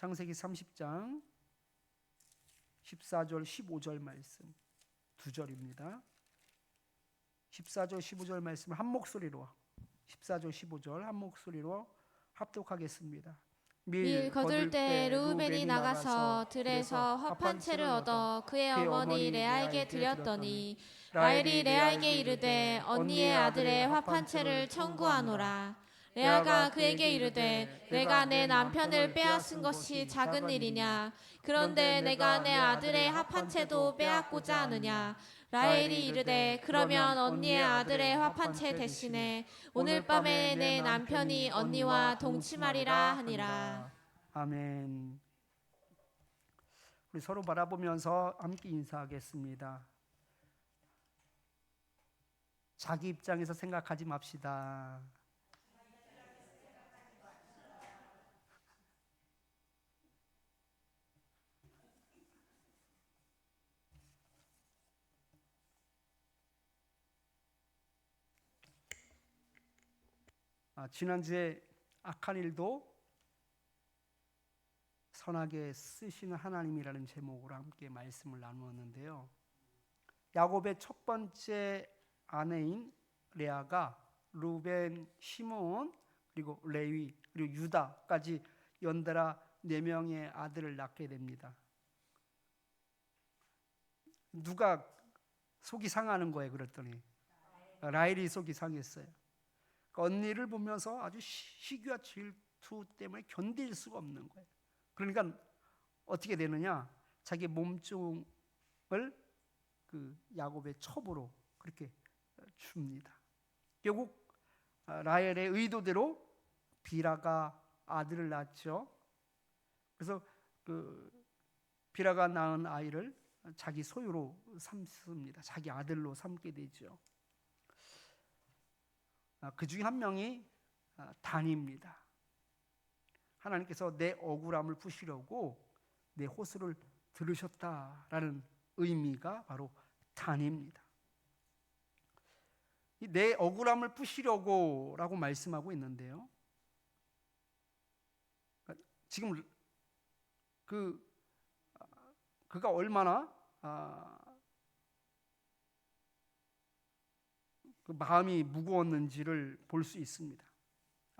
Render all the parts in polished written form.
창세기 30장 14절 15절 말씀 두 절입니다. 14절 15절 말씀을 한 목소리로 14절 15절 한 목소리로 합독하겠습니다. 밀 거둘 때 르우벤이 나가서 들에서 화판채를 얻어 그의 어머니 레아에게 드렸더니 라헬이 레아에게 이르되 언니의 아들의 화판채를 청구하노라. 레아가 그에게 이르되 내가 내 남편을 빼앗은 것이 작은 일이냐. 그런데 내가 내 아들의 화판채도 빼앗고자 하느냐. 라헬이 이르되 그러면 언니의 아들의 화판채 대신에 오늘 밤에 내 남편이 언니와 동침하리라 하니라. 아멘. 우리 서로 바라보면서 함께 인사하겠습니다. 자기 입장에서 생각하지 맙시다. 지난주에 악한 일도 선하게 쓰시는 하나님이라는 제목으로 함께 말씀을 나누었는데요. 야곱의 첫 번째 아내인 레아가 루벤, 시므온, 그리고 레위, 그리고 유다까지 연달아 4명의 아들을 낳게 됩니다. 누가 속이 상하는 거예요? 그랬더니 라헬이 속이 상했어요. 언니를 보면서 아주 시기와 질투 때문에 견딜 수가 없는 거예요. 그러니까 어떻게 되느냐? 자기 몸종을 그 야곱의 첩으로 그렇게 줍니다. 결국 라헬의 의도대로 비라가 아들을 낳죠. 그래서 그 비라가 낳은 아이를 자기 소유로 삼습니다. 자기 아들로 삼게 되죠. 그 중에 한 명이 단입니다. 하나님께서 내 억울함을 푸시려고 내 호소를 들으셨다라는 의미가 바로 단입니다. 내 억울함을 푸시려고 라고 말씀하고 있는데요. 지금 그가 얼마나 그 마음이 무거웠는지를 볼 수 있습니다.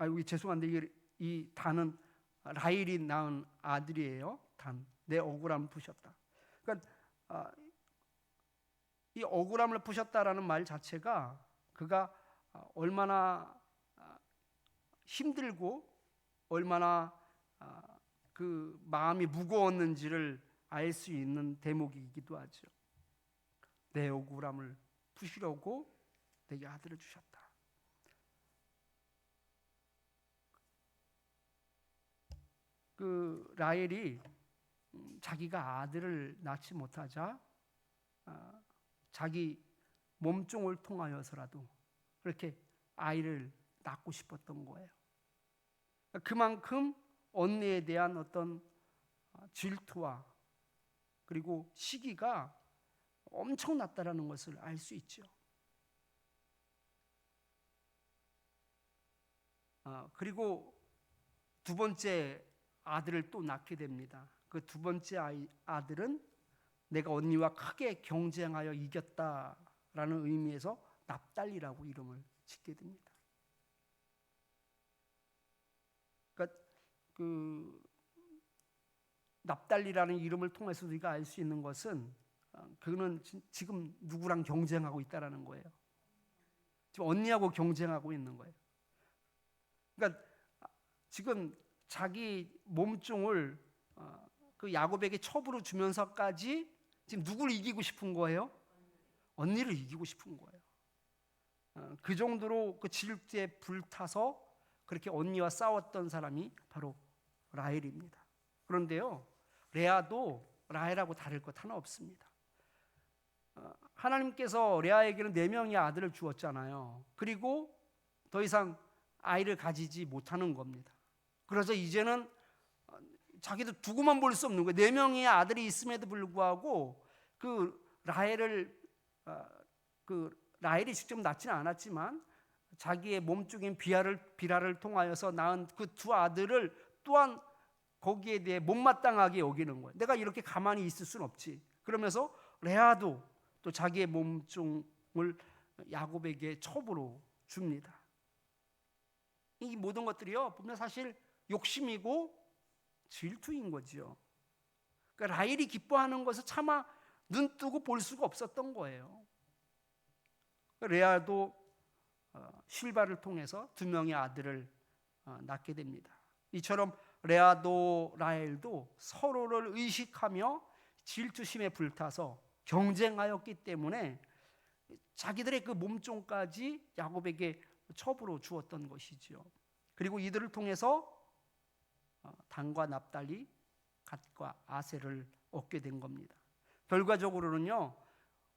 여기 죄송한데 이 단은 라헬이 낳은 아들이에요. 단, 내 억울함을 푸셨다. 그러니까 이 억울함을 푸셨다라는 말 자체가 그가 얼마나 힘들고 얼마나 그 마음이 무거웠는지를 알 수 있는 대목이기도 하죠. 내 억울함을 푸시려고 내게 아들을 주셨다. 그 라헬이 자기가 아들을 낳지 못하자 자기 몸종을 통하여서라도 그렇게 아이를 낳고 싶었던 거예요. 그만큼 언니에 대한 어떤 질투와 그리고 시기가 엄청났다라는 것을 알 수 있죠. 그리고 두 번째 아들을 또 낳게 됩니다. 그 두 번째 아들은 내가 언니와 크게 경쟁하여 이겼다라는 의미에서 납달리라고 이름을 짓게 됩니다. 그러니까 그 납달리라는 이름을 통해서 우리가 알 수 있는 것은 그는 지금 누구랑 경쟁하고 있다라는 거예요. 지금 언니하고 경쟁하고 있는 거예요. 그러니까 지금 자기 몸종을 그 야곱에게 첩으로 주면서까지 지금 누구를 이기고 싶은 거예요? 언니를 이기고 싶은 거예요. 그 정도로 그 질투에 불타서 그렇게 언니와 싸웠던 사람이 바로 라헬입니다. 그런데요, 레아도 라헬하고 다를 것 하나 없습니다. 하나님께서 레아에게는 4명의 아들을 주었잖아요. 그리고 더 이상 아이를 가지지 못하는 겁니다. 그래서 이제는 자기도 두고만 볼 수 없는 거예요. 4명의 아들이 있음에도 불구하고 라헬이 직접 낳지는 않았지만 자기의 몸종인 비라를 통하여서 낳은 그 두 아들을 또한 거기에 대해 못마땅하게 여기는 거예요. 내가 이렇게 가만히 있을 수는 없지. 그러면서 레아도 또 자기의 몸종을 야곱에게 첩으로 줍니다. 이 모든 것들이요 보면 사실 욕심이고 질투인 거죠. 그러니까 라헬이 기뻐하는 것을 차마 눈 뜨고 볼 수가 없었던 거예요. 레아도 실바를 통해서 두 명의 아들을 낳게 됩니다. 이처럼 레아도 라헬도 서로를 의식하며 질투심에 불타서 경쟁하였기 때문에 자기들의 그 몸종까지 야곱에게 첩으로 주었던 것이죠. 그리고 이들을 통해서 단과 납달리, 갓과 아셀을 얻게 된 겁니다. 결과적으로는요,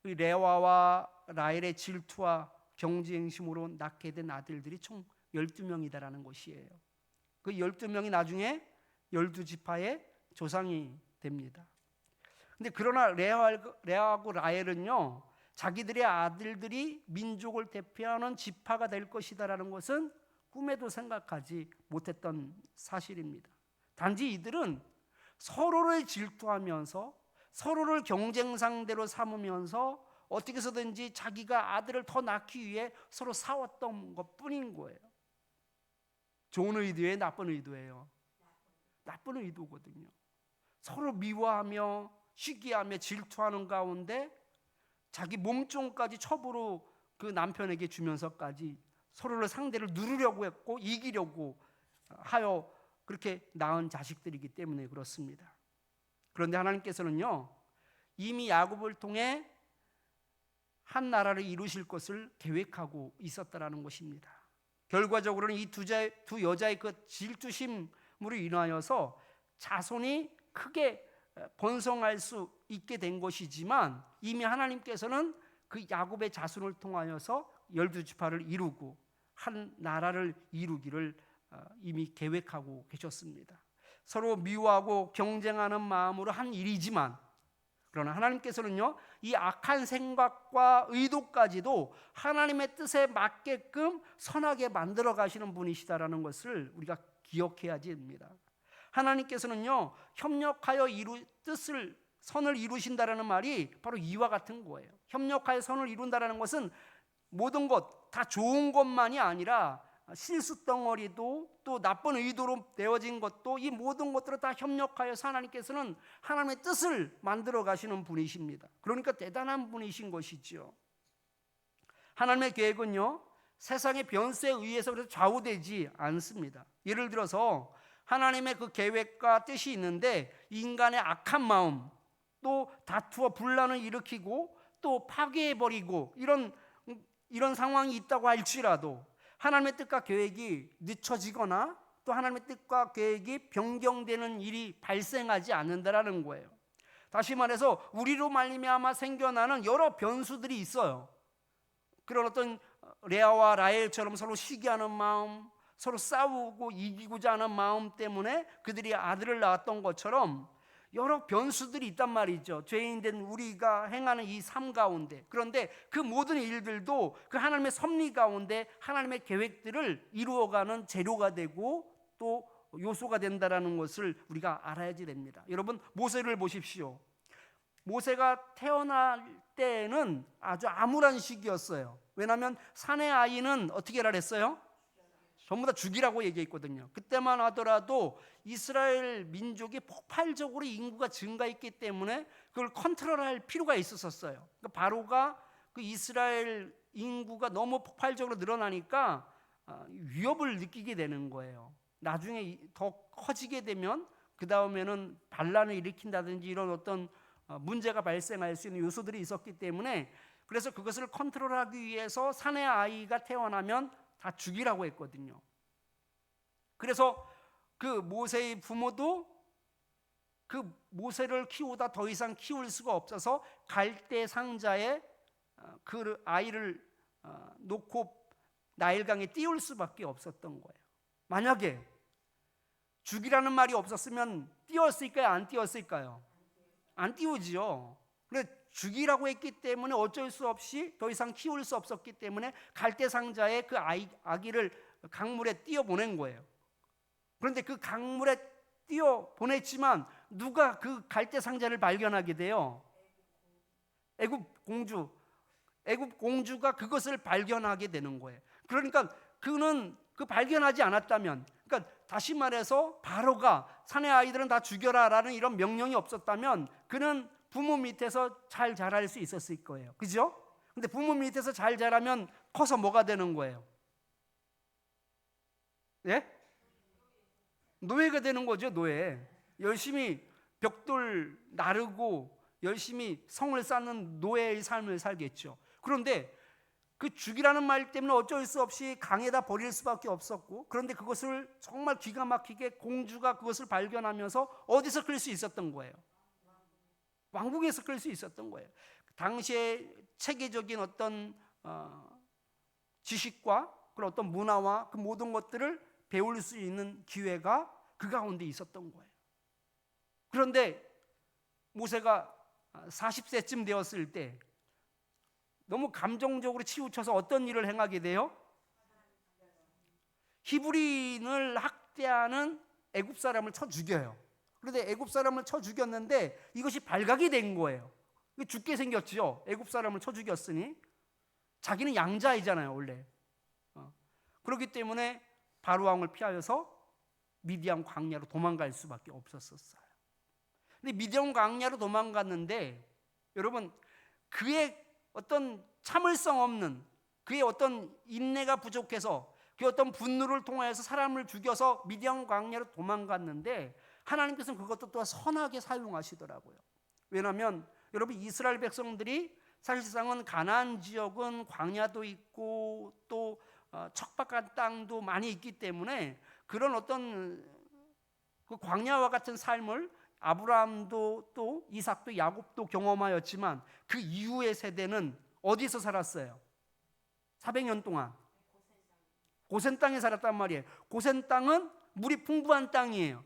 레아와 라헬의 질투와 경쟁심으로 낳게 된 아들들이 총 12명이다라는 것이에요. 그 12명이 나중에 12지파의 조상이 됩니다. 근데 그러나 레아하고 라헬은요, 자기들의 아들들이 민족을 대표하는 지파가 될 것이다라는 것은 꿈에도 생각하지 못했던 사실입니다. 단지 이들은 서로를 질투하면서 서로를 경쟁 상대로 삼으면서 어떻게 해서든지 자기가 아들을 더 낳기 위해 서로 싸웠던 것뿐인 거예요. 좋은 의도예요, 나쁜 의도예요? 나쁜 의도거든요. 서로 미워하며 시기하며 질투하는 가운데 자기 몸종까지 첩으로 그 남편에게 주면서까지 서로를 상대를 누르려고 했고 이기려고 하여 그렇게 낳은 자식들이기 때문에 그렇습니다. 그런데 하나님께서는요, 이미 야곱을 통해 한 나라를 이루실 것을 계획하고 있었다라는 것입니다. 결과적으로는 이 두 여자의 그 질투심으로 인하여서 자손이 크게 번성할 수 있게 된 것이지만 이미 하나님께서는 그 야곱의 자손을 통하여서 12지파를 이루고 한 나라를 이루기를 이미 계획하고 계셨습니다. 서로 미워하고 경쟁하는 마음으로 한 일이지만 그러나 하나님께서는요, 이 악한 생각과 의도까지도 하나님의 뜻에 맞게끔 선하게 만들어 가시는 분이시다라는 것을 우리가 기억해야 됩니다. 하나님께서는요, 협력하여 선을 이루신다라는 말이 바로 이와 같은 거예요. 협력하여 선을 이룬다라는 것은 모든 것, 다 좋은 것만이 아니라 실수 덩어리도 또 나쁜 의도로 되어진 것도 이 모든 것들을 다 협력하여서 하나님께서는 하나님의 뜻을 만들어 가시는 분이십니다. 그러니까 대단한 분이신 것이죠. 하나님의 계획은요, 세상의 변수에 의해서 그래서 좌우되지 않습니다. 예를 들어서 하나님의 그 계획과 뜻이 있는데 인간의 악한 마음, 또 다투어 분란을 일으키고 또 파괴해버리고 이런 상황이 있다고 할지라도 하나님의 뜻과 계획이 늦춰지거나 또 하나님의 뜻과 계획이 변경되는 일이 발생하지 않는다라는 거예요. 다시 말해서 우리로 말미암아 생겨나는 여러 변수들이 있어요. 그런 어떤 레아와 라헬처럼 서로 시기하는 마음, 서로 싸우고 이기고자 하는 마음 때문에 그들이 아들을 낳았던 것처럼 여러 변수들이 있단 말이죠. 죄인된 우리가 행하는 이 삶 가운데. 그런데 그 모든 일들도 그 하나님의 섭리 가운데 하나님의 계획들을 이루어가는 재료가 되고 또 요소가 된다는 것을 우리가 알아야지 됩니다. 여러분, 모세를 보십시오. 모세가 태어날 때는 아주 암울한 시기였어요. 왜냐하면 사내 아이는 어떻게 하라 했어요? 전부 다 죽이라고 얘기했거든요. 그때만 하더라도 이스라엘 민족이 폭발적으로 인구가 증가했기 때문에 그걸 컨트롤할 필요가 있었어요. 그러니까 바로가 그 이스라엘 인구가 너무 폭발적으로 늘어나니까 위협을 느끼게 되는 거예요. 나중에 더 커지게 되면 그 다음에는 반란을 일으킨다든지 이런 어떤 문제가 발생할 수 있는 요소들이 있었기 때문에 그래서 그것을 컨트롤하기 위해서 사내 아이가 태어나면 다 죽이라고 했거든요. 그래서 그 모세의 부모도 그 모세를 키우다 더 이상 키울 수가 없어서 갈대 상자에 그 아이를 놓고 나일강에 띄울 수밖에 없었던 거예요. 만약에 죽이라는 말이 없었으면 띄웠을까요? 안 띄웠을까요? 안 띄우지요. 그런데 죽이라고 했기 때문에 어쩔 수 없이 더 이상 키울 수 없었기 때문에 갈대 상자에 그 아기를 강물에 띄워 보낸 거예요. 그런데 그 강물에 뛰어 보냈지만 누가 그 갈대 상자를 발견하게 돼요? 애굽 공주가 그것을 발견하게 되는 거예요. 그러니까 그는 그 발견하지 않았다면, 그러니까 다시 말해서 바로가 사내 아이들은 다 죽여라라는 이런 명령이 없었다면 그는 부모 밑에서 잘 자랄 수 있었을 거예요. 그죠? 근데 부모 밑에서 잘 자라면 커서 뭐가 되는 거예요? 예? 노예가 되는 거죠. 노예. 열심히 벽돌 나르고 열심히 성을 쌓는 노예의 삶을 살겠죠. 그런데 그 죽이라는 말 때문에 어쩔 수 없이 강에다 버릴 수밖에 없었고, 그런데 그것을 정말 기가 막히게 공주가 그것을 발견하면서 어디서 끌 수 있었던 거예요? 왕궁에서 끌 수 있었던 거예요. 당시에 체계적인 어떤 지식과 그런 어떤 문화와 그 모든 것들을 배울 수 있는 기회가 그 가운데 있었던 거예요. 그런데 모세가 40세쯤 되었을 때 너무 감정적으로 치우쳐서 어떤 일을 행하게 돼요? 히브리인을 학대하는 애굽 사람을 쳐 죽여요. 그런데 애굽 사람을 쳐 죽였는데 이것이 발각이 된 거예요. 죽게 생겼죠. 애굽 사람을 쳐 죽였으니. 자기는 양자이잖아요, 원래. 그렇기 때문에 바로 왕을 피하여서 미디안 광야로 도망갈 수밖에 없었어요. 근데 미디안 광야로 도망갔는데 여러분, 그의 어떤 참을성 없는, 그의 어떤 인내가 부족해서 그 어떤 분노를 통하여서 사람을 죽여서 미디안 광야로 도망갔는데 하나님께서는 그것도 또 선하게 사용하시더라고요. 왜냐하면 여러분, 이스라엘 백성들이 사실상은 가나안 지역은 광야도 있고 또 척박한 땅도 많이 있기 때문에 그런 어떤 그 광야와 같은 삶을 아브라함도 또 이삭도 야곱도 경험하였지만 그 이후의 세대는 어디서 살았어요? 400년 동안 고센 땅에 살았단 말이에요. 고센 땅은 물이 풍부한 땅이에요.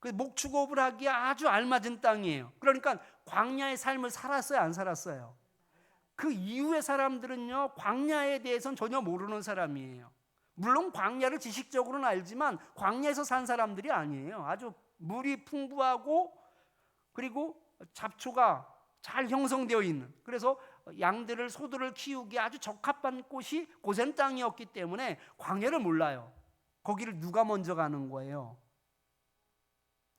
그 목축업을 하기에 아주 알맞은 땅이에요. 그러니까 광야의 삶을 살았어요, 안 살았어요? 그 이후의 사람들은요, 광야에 대해서는 전혀 모르는 사람이에요. 물론 광야를 지식적으로는 알지만 광야에서 산 사람들이 아니에요. 아주 물이 풍부하고 그리고 잡초가 잘 형성되어 있는, 그래서 양들을 소들을 키우기에 아주 적합한 곳이 고센 땅이었기 때문에 광야를 몰라요. 거기를 누가 먼저 가는 거예요?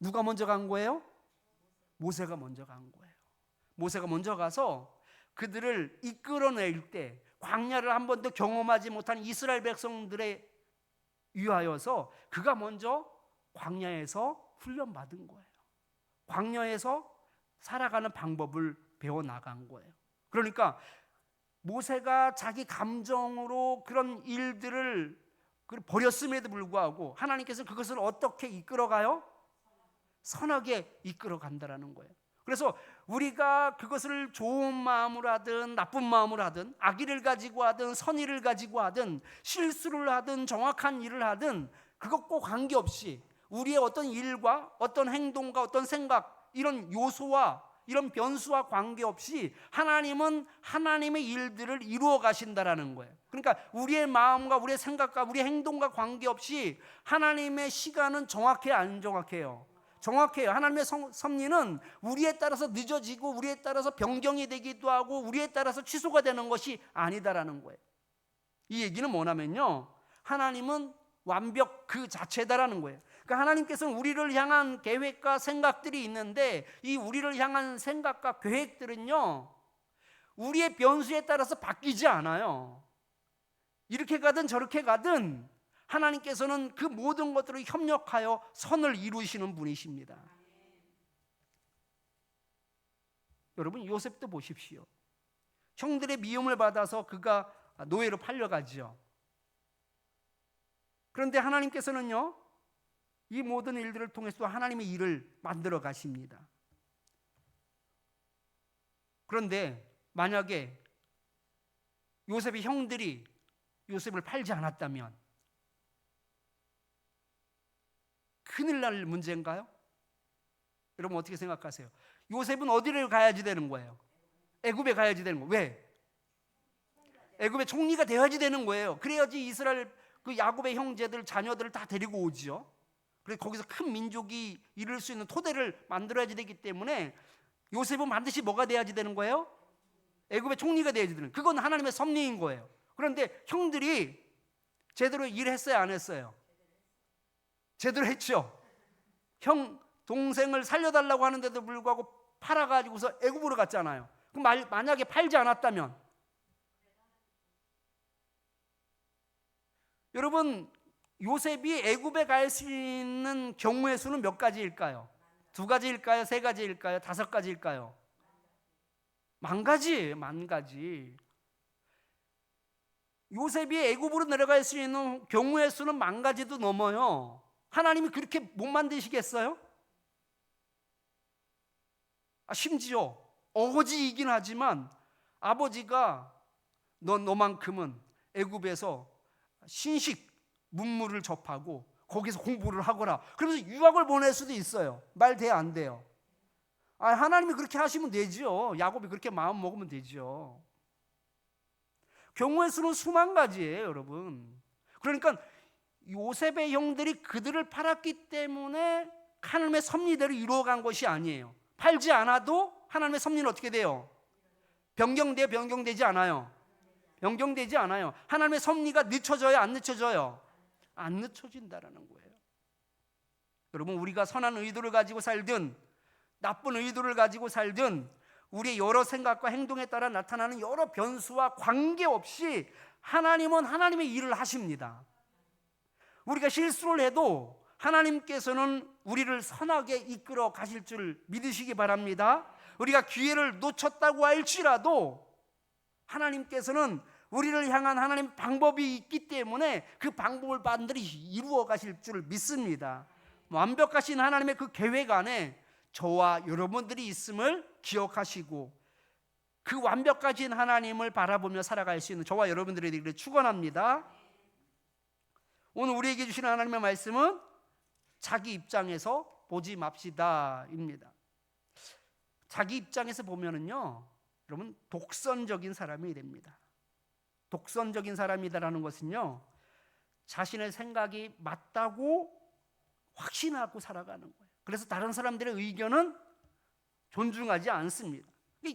누가 먼저 간 거예요? 모세가 먼저 간 거예요. 모세가 먼저 가서 그들을 이끌어낼 때 광야를 한 번도 경험하지 못한 이스라엘 백성들에 위하여서 그가 먼저 광야에서 훈련받은 거예요. 광야에서 살아가는 방법을 배워나간 거예요. 그러니까 모세가 자기 감정으로 그런 일들을 버렸음에도 불구하고 하나님께서는 그것을 어떻게 이끌어가요? 선하게 이끌어간다라는 거예요. 그래서 우리가 그것을 좋은 마음으로 하든 나쁜 마음으로 하든 악의를 가지고 하든 선의를 가지고 하든 실수를 하든 정확한 일을 하든 그것과 관계없이 우리의 어떤 일과 어떤 행동과 어떤 생각, 이런 요소와 이런 변수와 관계없이 하나님은 하나님의 일들을 이루어 가신다라는 거예요. 그러니까 우리의 마음과 우리의 생각과 우리의 행동과 관계없이 하나님의 시간은 정확해요, 안 정확해요? 정확해요. 하나님의 섭리는 우리에 따라서 늦어지고 우리에 따라서 변경이 되기도 하고 우리에 따라서 취소가 되는 것이 아니다라는 거예요. 이 얘기는 뭐냐면요, 하나님은 완벽 그 자체다라는 거예요. 그러니까 하나님께서는 우리를 향한 계획과 생각들이 있는데 이 우리를 향한 생각과 계획들은요, 우리의 변수에 따라서 바뀌지 않아요. 이렇게 가든 저렇게 가든 하나님께서는 그 모든 것들을 협력하여 선을 이루시는 분이십니다. 여러분, 요셉도 보십시오. 형들의 미움을 받아서 그가 노예로 팔려가지요. 그런데 하나님께서는요, 이 모든 일들을 통해서 하나님의 일을 만들어 가십니다. 그런데 만약에 요셉의 형들이 요셉을 팔지 않았다면 큰일 날 문제인가요? 여러분 어떻게 생각하세요? 요셉은 어디를 가야지 되는 거예요? 애굽에 가야지 되는 거예요. 왜? 애굽의 총리가 되어야지 되는 거예요. 그래야지 이스라엘 그 야곱의 형제들 자녀들을 다 데리고 오지요. 그래서 거기서 큰 민족이 이룰 수 있는 토대를 만들어야지 되기 때문에 요셉은 반드시 뭐가 돼야지 되는 거예요? 애굽의 총리가 돼야지 되는 거예요. 그건 하나님의 섭리인 거예요. 그런데 형들이 제대로 일했어요, 안 했어요? 제대로 했죠. 형 동생을 살려달라고 하는데도 불구하고 팔아가지고서 애굽으로 갔잖아요. 그럼 만약에 팔지 않았다면, 여러분, 요셉이 애굽에 갈 수 있는 경우의 수는 몇 가지일까요? 2가지일까요? 3가지일까요? 5가지일까요? 10,000가지예요. 10,000가지. 요셉이 애굽으로 내려갈 수 있는 경우의 수는 10,000가지도 넘어요. 하나님이 그렇게 못 만드시겠어요? 심지어 어거지이긴 하지만 아버지가 너만큼은 애굽에서 신식 문물을 접하고 거기서 공부를 하거라, 그러면서 유학을 보낼 수도 있어요. 말 돼요, 안 돼요? 하나님이 그렇게 하시면 되죠. 야곱이 그렇게 마음 먹으면 되죠. 경우의 수는 수만 가지예요, 여러분. 그러니까 요셉의 형들이 그들을 팔았기 때문에 하나님의 섭리대로 이루어간 것이 아니에요. 팔지 않아도 하나님의 섭리는 어떻게 돼요? 변경돼요? 변경되지 않아요? 변경되지 않아요. 하나님의 섭리가 늦춰져요? 안 늦춰져요? 안 늦춰진다라는 거예요. 여러분, 우리가 선한 의도를 가지고 살든 나쁜 의도를 가지고 살든 우리의 여러 생각과 행동에 따라 나타나는 여러 변수와 관계없이 하나님은 하나님의 일을 하십니다. 우리가 실수를 해도 하나님께서는 우리를 선하게 이끌어 가실 줄 믿으시기 바랍니다. 우리가 기회를 놓쳤다고 할지라도 하나님께서는 우리를 향한 하나님 방법이 있기 때문에 그 방법을 반드시 이루어 가실 줄 믿습니다. 완벽하신 하나님의 그 계획 안에 저와 여러분들이 있음을 기억하시고 그 완벽하신 하나님을 바라보며 살아갈 수 있는 저와 여러분들이 되기를 축원합니다. 오늘 우리에게 주시는 하나님의 말씀은 자기 입장에서 보지 맙시다입니다. 자기 입장에서 보면은요, 여러분, 독선적인 사람이 됩니다. 독선적인 사람이다라는 것은요, 자신의 생각이 맞다고 확신하고 살아가는 거예요. 그래서 다른 사람들의 의견은 존중하지 않습니다.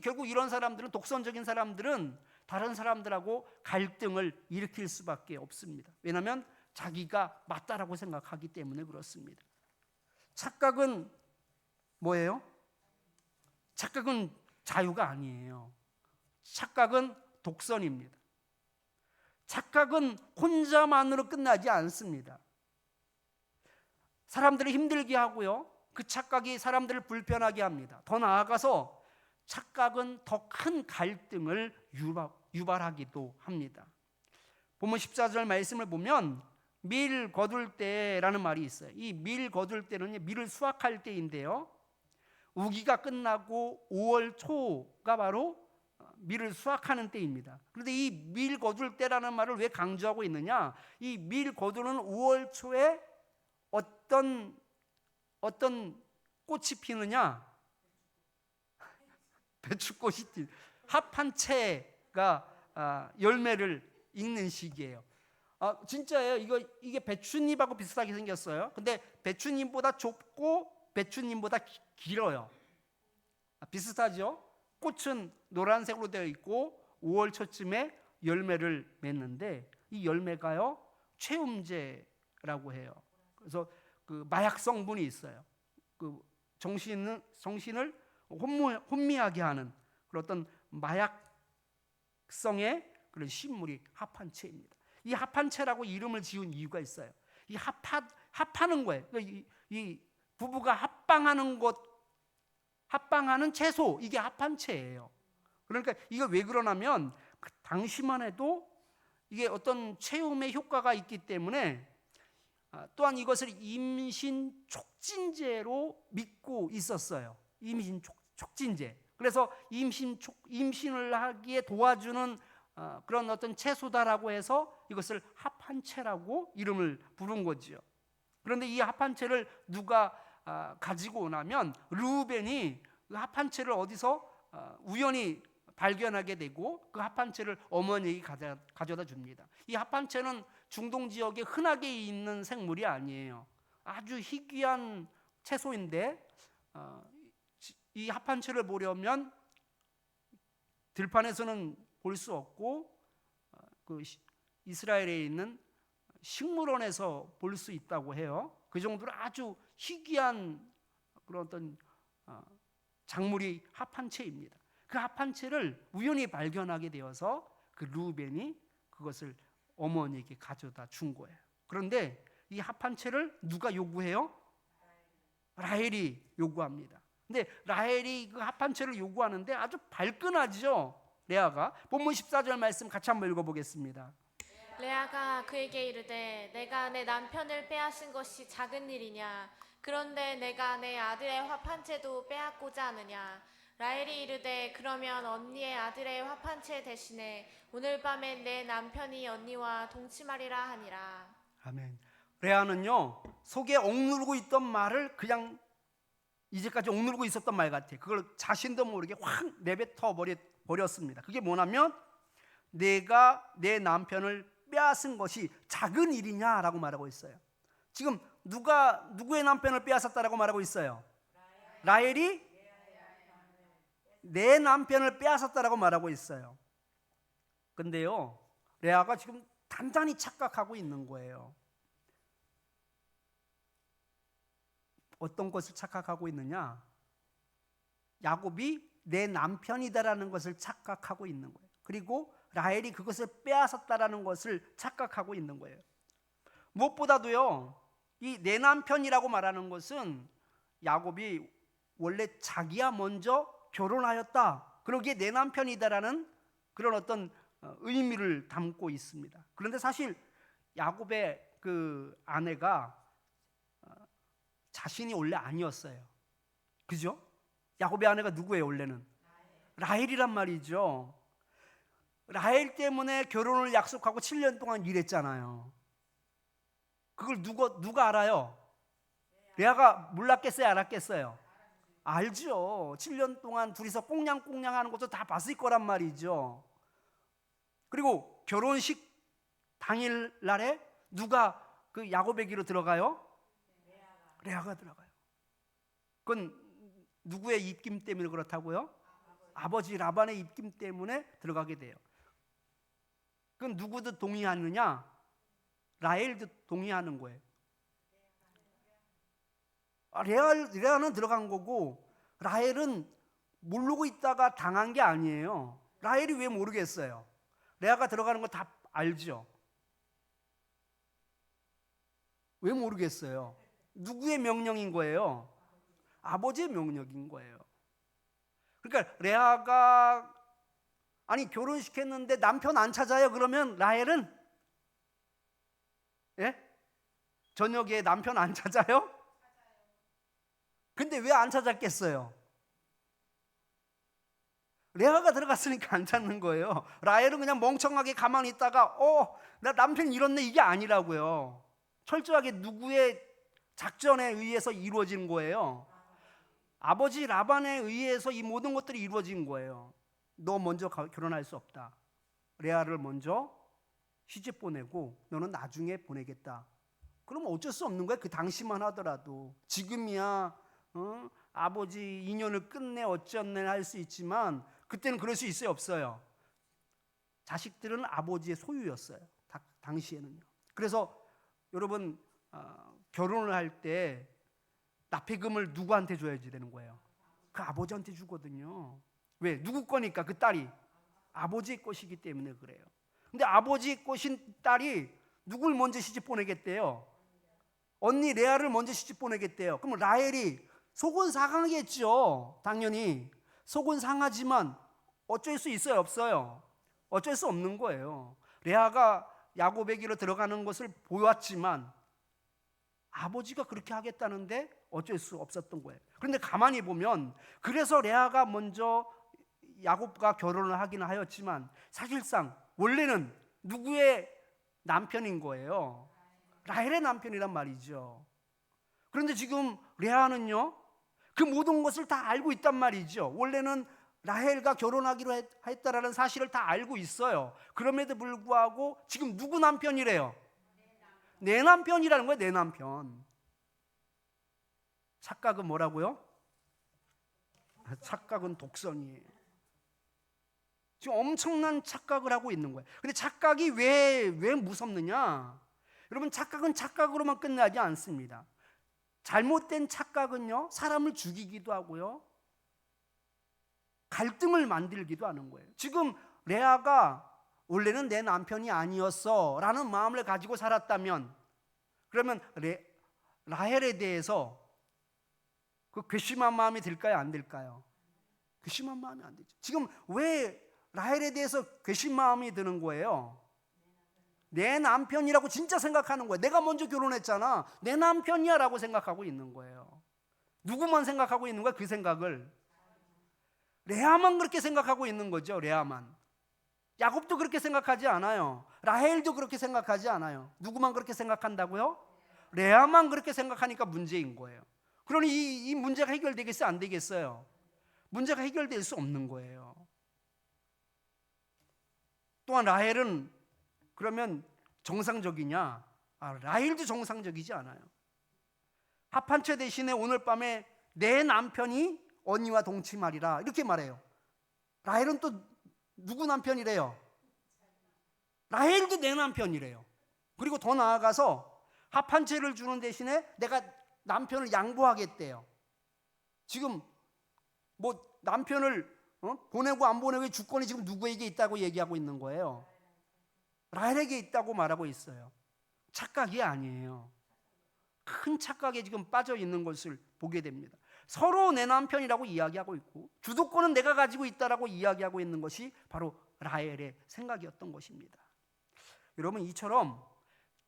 결국 이런 사람들은, 독선적인 사람들은 다른 사람들하고 갈등을 일으킬 수밖에 없습니다. 왜냐하면 자기가 맞다라고 생각하기 때문에 그렇습니다. 착각은 뭐예요? 착각은 자유가 아니에요. 착각은 독선입니다. 착각은 혼자만으로 끝나지 않습니다. 사람들을 힘들게 하고요, 그 착각이 사람들을 불편하게 합니다. 더 나아가서 착각은 더 큰 갈등을 유발하기도 합니다. 본문 14절 말씀을 보면 밀 거둘 때라는 말이 있어요. 이 밀 거둘 때는 밀을 수확할 때인데요, 우기가 끝나고 5월 초가 바로 밀을 수확하는 때입니다. 그런데 이 밀 거둘 때라는 말을 왜 강조하고 있느냐? 이 밀 거두는 5월 초에 어떤 꽃이 피느냐? 배추꽃이 합한 채가 열매를 익는 시기예요. 진짜예요. 이게 배추잎하고 비슷하게 생겼어요. 근데 배추잎보다 좁고 배추잎보다 길어요. 비슷하죠? 꽃은 노란색으로 되어 있고 5월 초쯤에 열매를 맺는데 이 열매가요, 최음제라고 해요. 그래서 그 마약 성분이 있어요. 그 정신을 혼미하게 하는 그런 어떤 마약성의 그런 식물이 합한채입니다. 이 합한채라고 이름을 지은 이유가 있어요. 이 합하는 거예요. 이 부부가 합방하는 채소, 이게 합한채예요. 그러니까 이거 왜 그러냐면 그 당시만 해도 이게 어떤 체험의 효과가 있기 때문에, 또한 이것을 임신 촉진제로 믿고 있었어요. 임신 촉진제. 그래서 임신을 하기에 도와주는 그런 어떤 채소다라고 해서 이것을 합한채라고 이름을 부른 거지요. 그런데 이 합한채를 누가 가지고 오냐면 르우벤이 그 합한채를 어디서 우연히 발견하게 되고 그 합한채를 어머니에게 가져다 줍니다. 이 합한채는 중동 지역에 흔하게 있는 생물이 아니에요. 아주 희귀한 채소인데 이 합한채를 보려면 들판에서는 볼 수 없고 그 이스라엘에 있는 식물원에서 볼 수 있다고 해요. 그 정도로 아주 희귀한 그런 어떤 작물이 합한채입니다. 그 합한채를 우연히 발견하게 되어서 그 루벤이 그것을 어머니에게 가져다 준 거예요. 그런데 이 합한채를 누가 요구해요? 라헬이 요구합니다. 근데 라헬이 그 합한채를 요구하는데 아주 발끈하죠. 레아가. 본문 14절 말씀 같이 한번 읽어보겠습니다. 레아가 그에게 이르되 내가 내 남편을 빼앗은 것이 작은 일이냐? 그런데 내가 내 아들의 화판채도 빼앗고자 하느냐? 라헬이 이르되 그러면 언니의 아들의 화판채 대신에 오늘 밤에 내 남편이 언니와 동침하리라 하니라. 아멘. 레아는요 속에 억누르고 있던 말을 그냥 이제까지 억누르고 있었던 말 같아. 그걸 자신도 모르게 확 내뱉어 버렸습니다. 그게 뭐냐면 내가 내 남편을 빼앗은 것이 작은 일이냐라고 말하고 있어요. 지금 누구의 남편을 빼앗았다라고 말하고 있어요? 라헬이 내 남편을 빼앗았다라고 말하고 있어요. 근데요 레아가 지금 단단히 착각하고 있는 거예요. 어떤 것을 착각하고 있느냐? 야곱이 내 남편이다라는 것을 착각하고 있는 거예요. 그리고 라헬이 그것을 빼앗았다라는 것을 착각하고 있는 거예요. 무엇보다도요 이 내 남편이라고 말하는 것은 야곱이 원래 자기야 먼저 결혼하였다, 그러기에 내 남편이다라는 그런 어떤 의미를 담고 있습니다. 그런데 사실 야곱의 그 아내가 자신이 원래 아니었어요. 그죠? 야곱의 아내가 누구예요 원래는? 라헬이란 말이죠. 라헬 때문에 결혼을 약속하고 7년 동안 일했잖아요. 그걸 누가 알아요? 레아가 몰랐겠어요? 알았겠어요? 알죠. 7년 동안 둘이서 꽁냥꽁냥 하는 것도 다 봤을 거란 말이죠. 그리고 결혼식 당일 날에 누가 그 야곱의 귀로 들어가요? 레아가 들어가요. 그건 누구의 입김 때문에 그렇다고요? 아버지 라반의 입김 때문에 들어가게 돼요. 그건 누구도 동의하느냐? 라헬도 동의하는 거예요. 레아는 들어간 거고 라헬은 모르고 있다가 당한 게 아니에요. 라헬이 왜 모르겠어요? 레아가 들어가는 거 다 알죠. 왜 모르겠어요? 누구의 명령인 거예요? 아버지의 명령인 거예요. 그러니까 레아가 결혼시켰는데 남편 안 찾아요? 그러면 라헬은 저녁에 남편 안 찾아요? 근데 왜 안 찾았겠어요? 레아가 들어갔으니까 안 찾는 거예요. 라헬은 그냥 멍청하게 가만히 있다가 나 남편 잃었네 이게 아니라고요. 철저하게 누구의 작전에 의해서 이루어진 거예요? 아버지 라반에 의해서 이 모든 것들이 이루어진 거예요. 너 먼저 결혼할 수 없다. 레아를 먼저 시집 보내고 너는 나중에 보내겠다. 그러면 어쩔 수 없는 거예요. 그 당시만 하더라도. 지금이야 아버지 인연을 끝내 어쩌네 할 수 있지만 그때는 그럴 수 있어요? 없어요? 자식들은 아버지의 소유였어요. 당시에는요. 그래서 여러분 결혼을 할 때 납폐금을 누구한테 줘야지 되는 거예요? 그 아버지한테 주거든요. 왜? 누구 거니까 그 딸이 아버지의 것이기 때문에 그래요. 근데 아버지의 것인 딸이 누굴 먼저 시집 보내겠대요? 언니 레아를 먼저 시집 보내겠대요. 그럼 라헬이 속은 상하겠죠. 당연히 속은 상하지만 어쩔 수 있어요? 없어요? 어쩔 수 없는 거예요. 레아가 야곱에게로 들어가는 것을 보았지만 아버지가 그렇게 하겠다는데 어쩔 수 없었던 거예요. 그런데 가만히 보면 그래서 레아가 먼저 야곱과 결혼을 하긴 하였지만 사실상 원래는 누구의 남편인 거예요? 라헬의 남편이란 말이죠. 그런데 지금 레아는요 그 모든 것을 다 알고 있단 말이죠. 원래는 라헬과 결혼하기로 했다라는 사실을 다 알고 있어요. 그럼에도 불구하고 지금 누구 남편이래요? 내 남편이라는 거예요. 내 남편. 착각은 뭐라고요? 착각은 독선이에요. 지금 엄청난 착각을 하고 있는 거예요. 근데 착각이 왜 무섭느냐? 여러분, 착각은 착각으로만 끝나지 않습니다. 잘못된 착각은요, 사람을 죽이기도 하고요, 갈등을 만들기도 하는 거예요. 지금 레아가 원래는 내 남편이 아니었어 라는 마음을 가지고 살았다면, 그러면 라헬에 대해서 그 괘씸한 마음이 들까요, 안 들까요? 괘씸한 마음이 안 되죠. 지금 왜 라헬에 대해서 괘씸한 마음이 드는 거예요? 내 남편이라고 진짜 생각하는 거예요. 내가 먼저 결혼했잖아, 내 남편이야 라고 생각하고 있는 거예요. 누구만 생각하고 있는 거야? 그 생각을 레아만 그렇게 생각하고 있는 거죠. 레아만. 야곱도 그렇게 생각하지 않아요. 라헬도 그렇게 생각하지 않아요. 누구만 그렇게 생각한다고요? 레아만 그렇게 생각하니까 문제인 거예요. 그러니 이 문제가 해결되겠어요, 안 되겠어요? 문제가 해결될 수 없는 거예요. 또한 라헬은 그러면 정상적이냐? 라헬도 정상적이지 않아요. 합한채 대신에 오늘 밤에 내 남편이 언니와 동침하리라 이렇게 말해요. 라헬은 또 누구 남편이래요? 라헬도 내 남편이래요. 그리고 더 나아가서 합한채를 주는 대신에 내가 남편을 양보하겠대요. 지금 뭐 남편을 보내고 안 보내고의 주권이 지금 누구에게 있다고 얘기하고 있는 거예요? 라헬에게 있다고 말하고 있어요. 착각이 아니에요. 큰 착각에 지금 빠져 있는 것을 보게 됩니다. 서로 내 남편이라고 이야기하고 있고 주도권은 내가 가지고 있다라고 이야기하고 있는 것이 바로 라헬의 생각이었던 것입니다. 여러분, 이처럼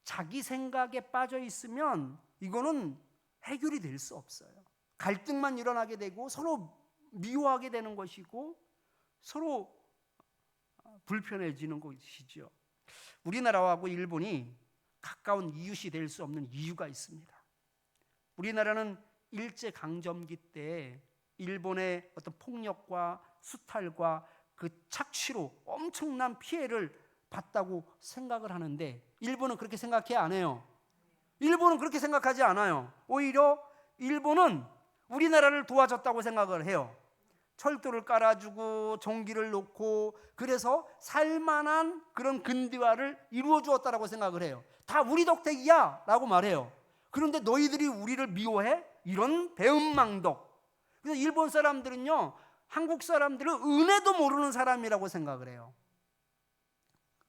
자기 생각에 빠져 있으면 이거는 해결이 될 수 없어요. 갈등만 일어나게 되고 서로 미워하게 되는 것이고 서로 불편해지는 것이죠. 우리나라하고 일본이 가까운 이웃이 될 수 없는 이유가 있습니다. 우리나라는 일제강점기 때 일본의 어떤 폭력과 수탈과 그 착취로 엄청난 피해를 봤다고 생각을 하는데 일본은 그렇게 생각해, 안 해요? 일본은 그렇게 생각하지 않아요. 오히려 일본은 우리나라를 도와줬다고 생각을 해요. 철도를 깔아주고 전기를 놓고 그래서 살만한 그런 근대화를 이루어 주었다고 생각을 해요. 다 우리 덕택이야 라고 말해요. 그런데 너희들이 우리를 미워해? 이런 배은망덕. 그래서 일본 사람들은요, 한국 사람들을 은혜도 모르는 사람이라고 생각을 해요.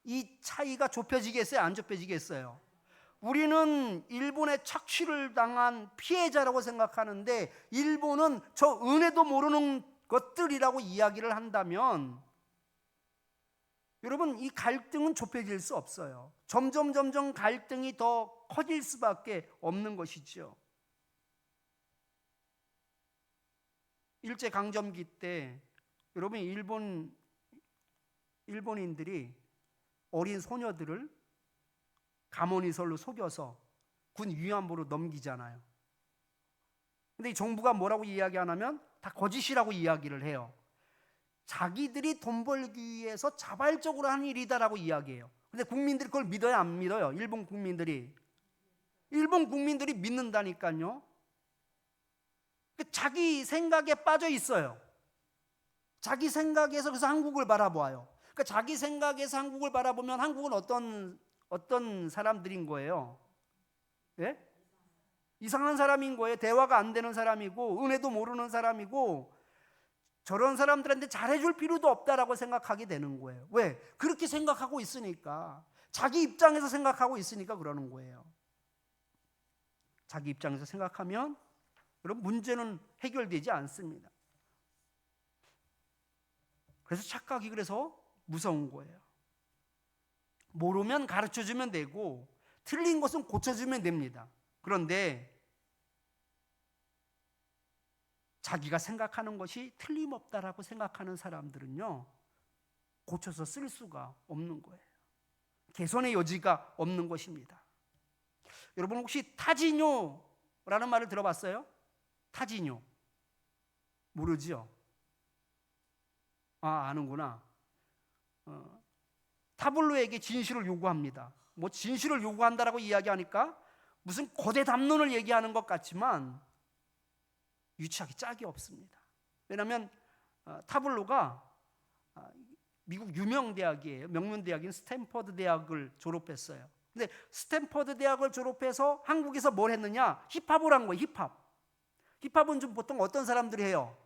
이 차이가 좁혀지겠어요, 안 좁혀지겠어요? 우리는 일본의 착취를 당한 피해자라고 생각하는데 일본은 저 은혜도 모르는 것들이라고 이야기를 한다면 여러분, 이 갈등은 좁혀질 수 없어요. 점점 갈등이 더 커질 수밖에 없는 것이죠. 일제강점기 때 여러분, 일본인들이 어린 소녀들을 감언이설로 속여서 군 위안부로 넘기잖아요. 근데 이 정부가 뭐라고 이야기하냐면 다 거짓이라고 이야기를 해요. 자기들이 돈 벌기 위해서 자발적으로 한 일이다라고 이야기해요. 근데 국민들이 그걸 믿어요, 안 믿어요? 일본 국민들이 믿는다니까요. 자기 생각에 빠져 있어요. 자기 생각에서 그래서 한국을 바라보아요. 그러니까 자기 생각에서 한국을 바라보면 한국은 어떤 사람들인 거예요? 예? 이상한 사람인 거예요. 대화가 안 되는 사람이고 은혜도 모르는 사람이고 저런 사람들한테 잘해줄 필요도 없다라고 생각하게 되는 거예요. 왜? 그렇게 생각하고 있으니까. 자기 입장에서 생각하고 있으니까 그러는 거예요. 자기 입장에서 생각하면 여러분, 문제는 해결되지 않습니다. 그래서 착각이 그래서 무서운 거예요. 모르면 가르쳐주면 되고 틀린 것은 고쳐주면 됩니다. 그런데 자기가 생각하는 것이 틀림없다라고 생각하는 사람들은요, 고쳐서 쓸 수가 없는 거예요. 개선의 여지가 없는 것입니다. 여러분, 혹시 타지뇨라는 말을 들어봤어요? 타지뇨 모르지요? 아는구나. 타블로에게 진실을 요구합니다. 뭐 진실을 요구한다라고 이야기하니까 무슨 거대 담론을 얘기하는 것 같지만 유치하기 짝이 없습니다. 왜냐하면 타블로가 미국 유명 대학이에요. 명문 대학인 스탠퍼드 대학을 졸업했어요. 근데 스탠퍼드 대학을 졸업해서 한국에서 뭘 했느냐? 힙합을 한 거예요. 힙합은 좀 보통 어떤 사람들이 해요?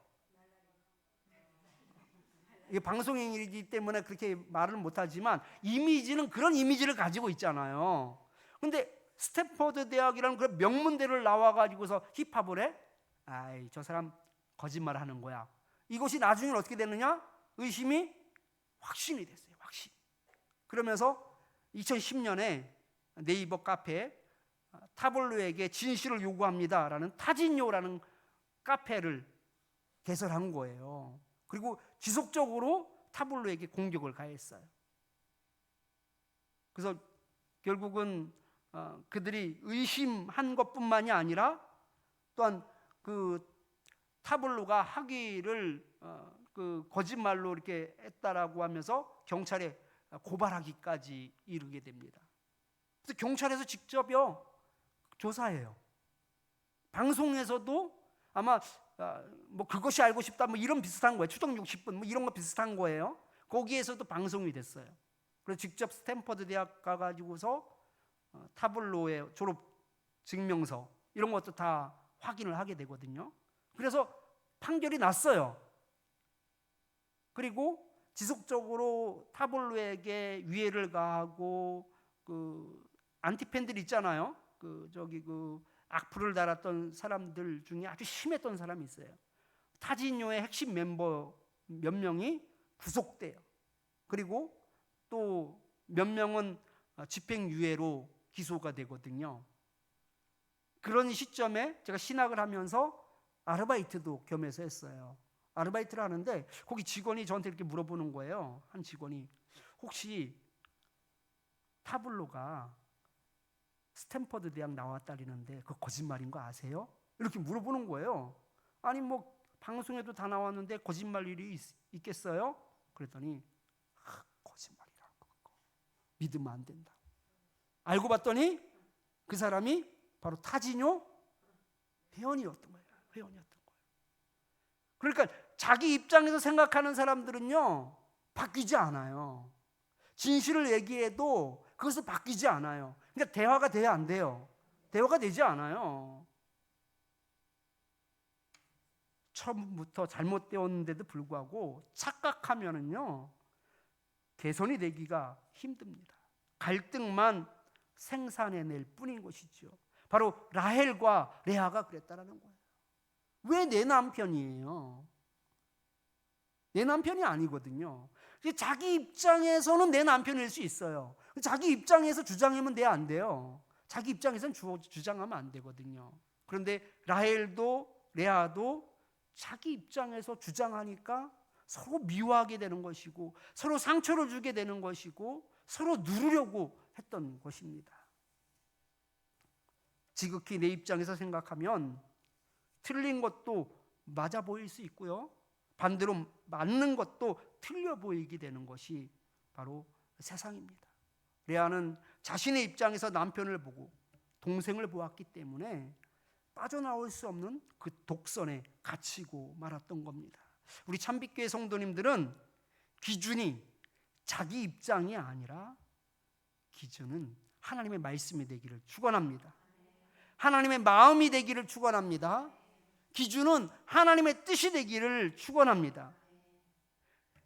이게 방송인이기 때문에 그렇게 말을 못하지만 이미지는 그런 이미지를 가지고 있잖아요. 근데 스탠퍼드 대학이라는 그런 명문대를 나와가지고서 힙합을 해? 아이, 저 사람 거짓말 하는 거야. 이것이 나중에 어떻게 됐느냐? 의심이 확신이 됐어요. 확신. 그러면서 2010년에 네이버 카페에 타블로에게 진실을 요구합니다라는 타진요라는 카페를 개설한 거예요. 그리고 지속적으로 타블로에게 공격을 가했어요. 그래서 결국은 그들이 의심한 것뿐만이 아니라 또한 그 타블로가 학위를 그 거짓말로 이렇게 했다라고 하면서 경찰에 고발하기까지 이르게 됩니다. 그래서 경찰에서 직접요 조사해요. 방송에서도 아마 뭐 그것이 알고 싶다 뭐 이런 비슷한 거예요. 추적 60분 뭐 이런 거 비슷한 거예요. 거기에서도 방송이 됐어요. 그래서 직접 스탠퍼드 대학 가가지고서 타블로의 졸업 증명서 이런 것도 다 확인을 하게 되거든요. 그래서 판결이 났어요. 그리고 지속적으로 타블로에게 위해를 가하고 그 안티팬들 있잖아요. 그 악플을 달았던 사람들 중에 아주 심했던 사람이 있어요. 타진요의 핵심 멤버 몇 명이 구속돼요. 그리고 또 몇 명은 집행유예로 기소가 되거든요. 그런 시점에 제가 신학을 하면서 아르바이트도 겸해서 했어요. 아르바이트를 하는데 거기 직원이 저한테 이렇게 물어보는 거예요. 한 직원이 혹시 타블로가 스탠퍼드 대학 나왔다리는데 그거 거짓말인 거 아세요? 이렇게 물어보는 거예요. 아니 뭐 방송에도 다 나왔는데 거짓말 일이 있겠어요? 그랬더니 거짓말이라고 믿으면 안 된다. 알고 봤더니 그 사람이 바로 타진요 회원이었던 거예요. 그러니까 자기 입장에서 생각하는 사람들은요 바뀌지 않아요. 진실을 얘기해도 그것을 바뀌지 않아요. 그러니까 대화가 돼야 안 돼요. 대화가 되지 않아요. 처음부터 잘못되었는데도 불구하고 착각하면은요 개선이 되기가 힘듭니다. 갈등만 생산해낼 뿐인 것이죠. 바로 라헬과 레아가 그랬다라는 거예요. 왜 내 남편이에요? 내 남편이 아니거든요. 자기 입장에서는 내 남편일 수 있어요. 자기 입장에서 주장하면 안 돼요. 자기 입장에서는 주장하면 안 되거든요. 그런데 라헬도 레아도 자기 입장에서 주장하니까 서로 미워하게 되는 것이고 서로 상처를 주게 되는 것이고 서로 누르려고 했던 것입니다. 지극히 내 입장에서 생각하면 틀린 것도 맞아 보일 수 있고요. 반대로 맞는 것도 틀려 보이게 되는 것이 바로 세상입니다. 레아는 자신의 입장에서 남편을 보고 동생을 보았기 때문에 빠져나올 수 없는 그 독선에 갇히고 말았던 겁니다. 우리 참빛교회 성도님들은 기준이 자기 입장이 아니라 기준은 하나님의 말씀이 되기를 축원합니다. 하나님의 마음이 되기를 축원합니다. 기준은 하나님의 뜻이 되기를 축원합니다.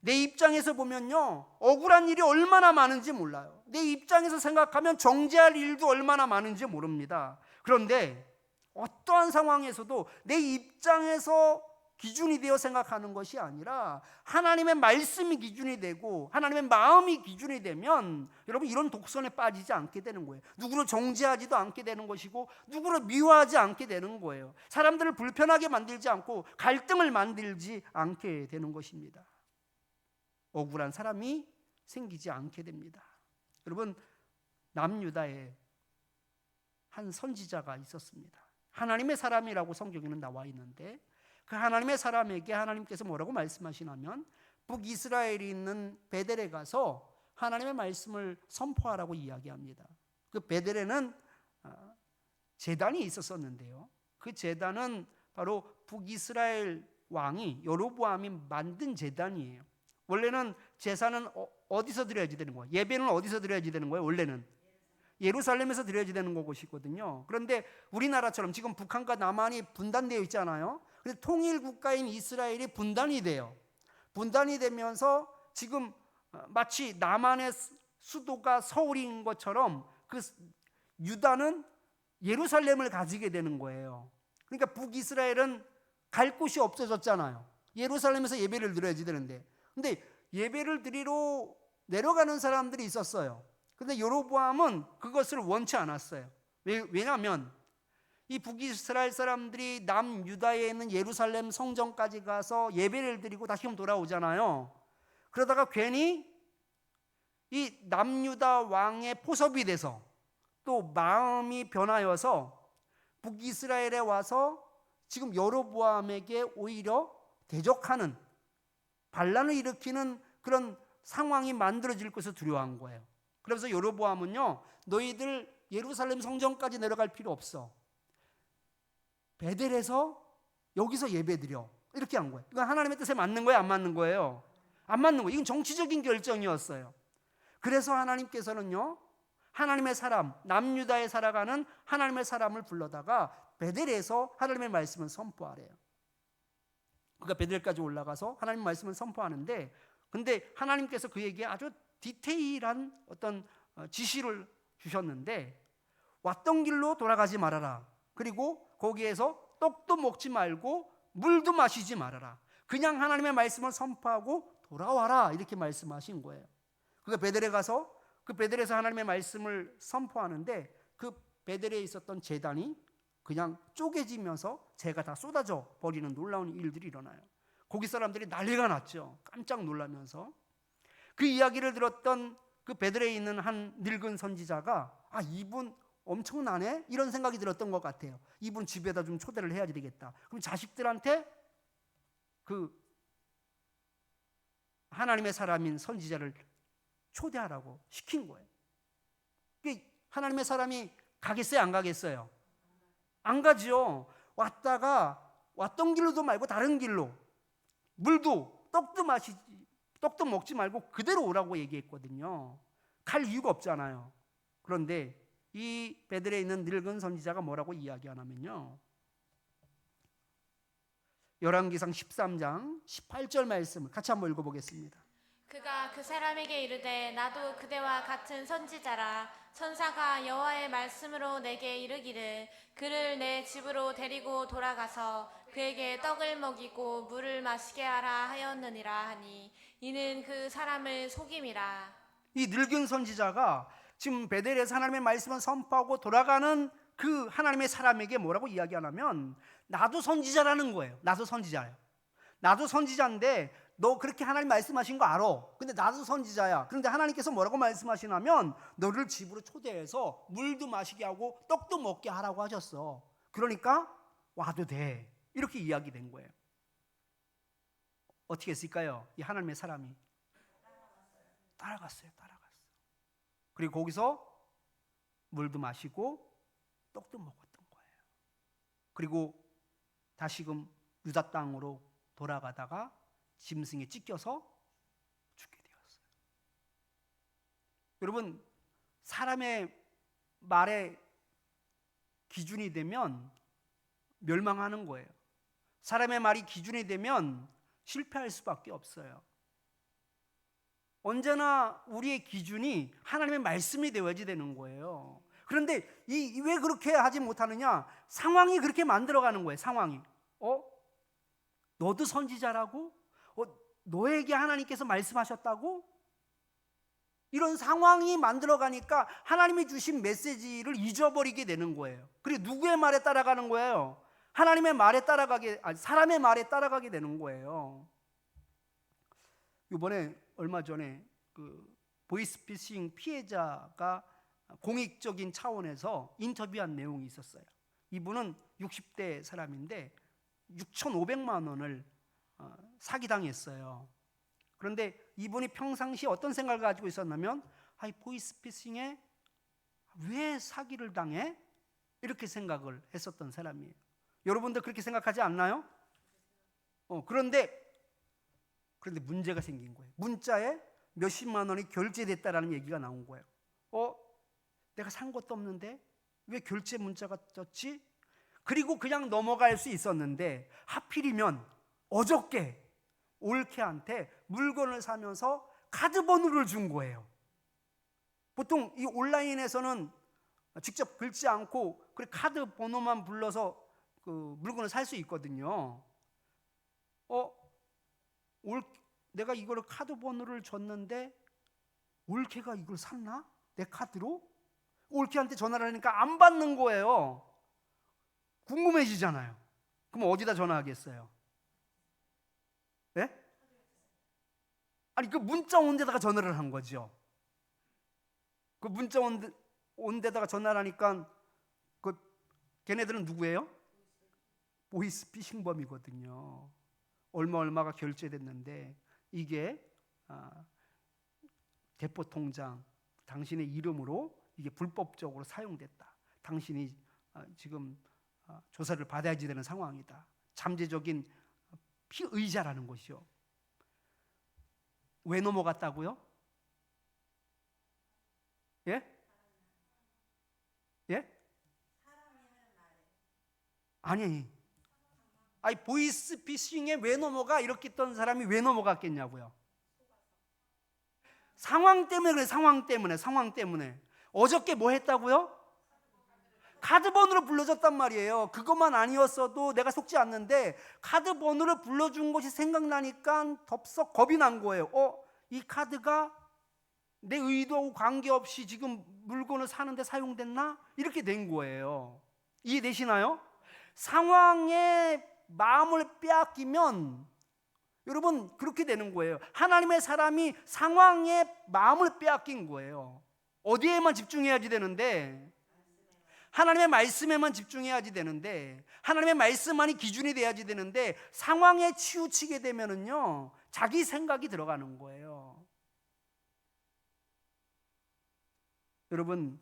내 입장에서 보면요 억울한 일이 얼마나 많은지 몰라요. 내 입장에서 생각하면 정죄할 일도 얼마나 많은지 모릅니다. 그런데 어떠한 상황에서도 내 입장에서 기준이 되어 생각하는 것이 아니라 하나님의 말씀이 기준이 되고 하나님의 마음이 기준이 되면 여러분 이런 독선에 빠지지 않게 되는 거예요. 누구를 정죄하지도 않게 되는 것이고 누구를 미워하지 않게 되는 거예요. 사람들을 불편하게 만들지 않고 갈등을 만들지 않게 되는 것입니다. 억울한 사람이 생기지 않게 됩니다. 여러분 남유다에 한 선지자가 있었습니다. 하나님의 사람이라고 성경에는 나와 있는데 그 하나님의 사람에게 하나님께서 뭐라고 말씀하시냐면 북이스라엘이 있는 베델에 가서 하나님의 말씀을 선포하라고 이야기합니다. 그 베델에는 제단이 있었었는데요. 그 제단은 바로 북이스라엘 왕이 여로보암이 만든 제단이에요. 원래는 제사는 어디서 드려야지 되는 거예요? 예배는 어디서 드려야지 되는 거예요? 원래는 예루살렘에서 드려야지 되는 것이거든요. 그런데 우리나라처럼 지금 북한과 남한이 분단되어 있잖아요. 그래서 통일 국가인 이스라엘이 분단이 돼요. 분단이 되면서 지금 마치 남한의 수도가 서울인 것처럼 그 유다는 예루살렘을 가지게 되는 거예요. 그러니까 북이스라엘은 갈 곳이 없어졌잖아요. 예루살렘에서 예배를 드려야지 되는데, 근데 예배를 드리러 내려가는 사람들이 있었어요. 그런데 여로보암은 그것을 원치 않았어요. 왜냐하면 이 북이스라엘 사람들이 남유다에 있는 예루살렘 성전까지 가서 예배를 드리고 다시 돌아오잖아요. 그러다가 괜히 이 남유다 왕의 포섭이 돼서 또 마음이 변하여서 북이스라엘에 와서 지금 여로보암에게 오히려 대적하는, 반란을 일으키는 그런 상황이 만들어질 것을 두려워한 거예요. 그래서 여로보암은요, 너희들 예루살렘 성전까지 내려갈 필요 없어. 베델에서 여기서 예배드려. 이렇게 한 거예요. 이건 하나님의 뜻에 맞는 거예요? 안 맞는 거예요? 안 맞는 거예요. 이건 정치적인 결정이었어요. 그래서 하나님께서는요, 하나님의 사람, 남유다에 살아가는 하나님의 사람을 불러다가 베델에서 하나님의 말씀을 선포하래요. 그러니까 베델까지 올라가서 하나님의 말씀을 선포하는데, 근데 하나님께서 그에게 아주 디테일한 어떤 지시를 주셨는데, 왔던 길로 돌아가지 말아라. 그리고 거기에서 떡도 먹지 말고 물도 마시지 말아라. 그냥 하나님의 말씀을 선포하고 돌아와라. 이렇게 말씀하신 거예요. 그러니까 베델에 가서 그 베델에서 하나님의 말씀을 선포하는데, 그 베델에 있었던 제단이 그냥 쪼개지면서 재가 다 쏟아져 버리는 놀라운 일들이 일어나요. 거기 사람들이 난리가 났죠. 깜짝 놀라면서. 그 이야기를 들었던 그 베델에 있는 한 늙은 선지자가, 아, 이분 엄청나네? 이런 생각이 들었던 것 같아요. 이분 집에다 좀 초대를 해야 되겠다. 그럼 자식들한테 그 하나님의 사람인 선지자를 초대하라고 시킨 거예요. 하나님의 사람이 가겠어요? 안 가겠어요? 안 가죠. 왔던 길로도 말고 다른 길로, 물도 떡도 먹지 말고 그대로 오라고 얘기했거든요. 갈 이유가 없잖아요. 그런데 이 베델에 있는 늙은 선지자가 뭐라고 이야기하냐면요, 열왕기상 13장 18절 말씀을 같이 한번 읽어보겠습니다. 그가 그 사람에게 이르되 나도 그대와 같은 선지자라. 천사가 여호와의 말씀으로 내게 이르기를 그를 내 집으로 데리고 돌아가서 그에게 떡을 먹이고 물을 마시게 하라 하였느니라 하니 이는 그 사람을 속임이라. 이 늙은 선지자가 지금 베델에서 하나님의 말씀을 선포하고 돌아가는 그 하나님의 사람에게 뭐라고 이야기하냐면, 나도 선지자라는 거예요. 나도 선지자예요. 나도 선지자인데 너 그렇게 하나님 말씀하신 거 알아. 근데 나도 선지자야. 그런데 하나님께서 뭐라고 말씀하시냐면, 너를 집으로 초대해서 물도 마시게 하고 떡도 먹게 하라고 하셨어. 그러니까 와도 돼. 이렇게 이야기된 거예요. 어떻게 했을까요? 이 하나님의 사람이 따라갔어요. 그리고 거기서 물도 마시고 떡도 먹었던 거예요. 그리고 다시금 유다 땅으로 돌아가다가 짐승에 찢겨서 죽게 되었어요. 여러분, 사람의 말에 기준이 되면 멸망하는 거예요. 사람의 말이 기준이 되면 실패할 수밖에 없어요. 언제나 우리의 기준이 하나님의 말씀이 되어야지 되는 거예요. 그런데 왜 그렇게 하지 못하느냐? 상황이 그렇게 만들어가는 거예요. 상황이. 너도 선지자라고? 너에게 하나님께서 말씀하셨다고? 이런 상황이 만들어가니까 하나님이 주신 메시지를 잊어버리게 되는 거예요. 그리고 누구의 말에 따라가는 거예요? 하나님의 말에 사람의 말에 따라가게 되는 거예요. 이번에 얼마 전에 그 보이스피싱 피해자가 공익적인 차원에서 인터뷰한 내용이 있었어요. 이분은 60대 사람인데 6,500만 원을 사기당했어요. 그런데 이분이 평상시 어떤 생각을 가지고 있었냐면, 보이스피싱에 왜 사기를 당해? 이렇게 생각을 했었던 사람이에요. 여러분들 그렇게 생각하지 않나요? 그런데 문제가 생긴 거예요. 문자에 몇십만 원이 결제됐다라는 얘기가 나온 거예요. 내가 산 것도 없는데 왜 결제 문자가 떴지? 그리고 그냥 넘어갈 수 있었는데 하필이면 어저께 올케한테 물건을 사면서 카드 번호를 준 거예요. 보통 이 온라인에서는 직접 긁지 않고 카드 번호만 불러서 그 물건을 살 수 있거든요. 내가 이거를 카드 번호를 줬는데 올케가 이걸 샀나? 내 카드로? 올케한테 전화를 하니까 안 받는 거예요. 궁금해지잖아요. 그럼 어디다 전화하겠어요? 네? 아니 그 문자 온 데다가 전화를 한 거죠. 그 문자 온 데다가 전화를 하니까 걔네들은 누구예요? 보이스피싱범이거든요. 얼마가 결제됐는데 이게 대포통장 당신의 이름으로 이게 불법적으로 사용됐다. 당신이 지금 조사를 받아야지 되는 상황이다. 잠재적인 피의자라는 것이요. 왜 넘어갔다고요? 예? 예? 아니 보이스피싱에 왜 넘어가? 이렇게 했던 사람이 왜 넘어갔겠냐고요. 상황 때문에 그래. 상황 때문에 어저께 뭐 했다고요? 카드 번호를 불러줬단 말이에요. 그것만 아니었어도 내가 속지 않는데 카드 번호를 불러준 것이 생각나니까 덥석 겁이 난 거예요. 이 카드가 내 의도하고 관계없이 지금 물건을 사는데 사용됐나? 이렇게 된 거예요. 이해되시나요? 상황에 마음을 빼앗기면 여러분 그렇게 되는 거예요. 하나님의 사람이 상황에 마음을 빼앗긴 거예요. 어디에만 집중해야지 되는데, 하나님의 말씀에만 집중해야지 되는데, 하나님의 말씀만이 기준이 돼야지 되는데, 상황에 치우치게 되면은요 자기 생각이 들어가는 거예요. 여러분,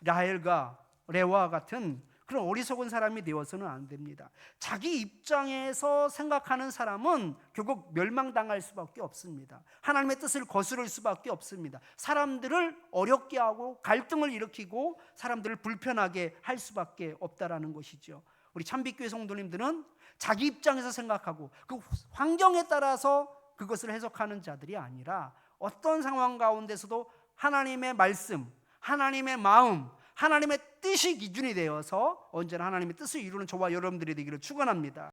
라헬과 레와와 같은 그런 어리석은 사람이 되어서는 안 됩니다. 자기 입장에서 생각하는 사람은 결국 멸망당할 수밖에 없습니다. 하나님의 뜻을 거스를 수밖에 없습니다. 사람들을 어렵게 하고 갈등을 일으키고 사람들을 불편하게 할 수밖에 없다라는 것이죠. 우리 참빛교회 성도님들은 자기 입장에서 생각하고 그 환경에 따라서 그것을 해석하는 자들이 아니라 어떤 상황 가운데서도 하나님의 말씀, 하나님의 마음, 하나님의 뜻이 기준이 되어서 언제나 하나님의 뜻을 이루는 저와 여러분들이 되기를 축원합니다.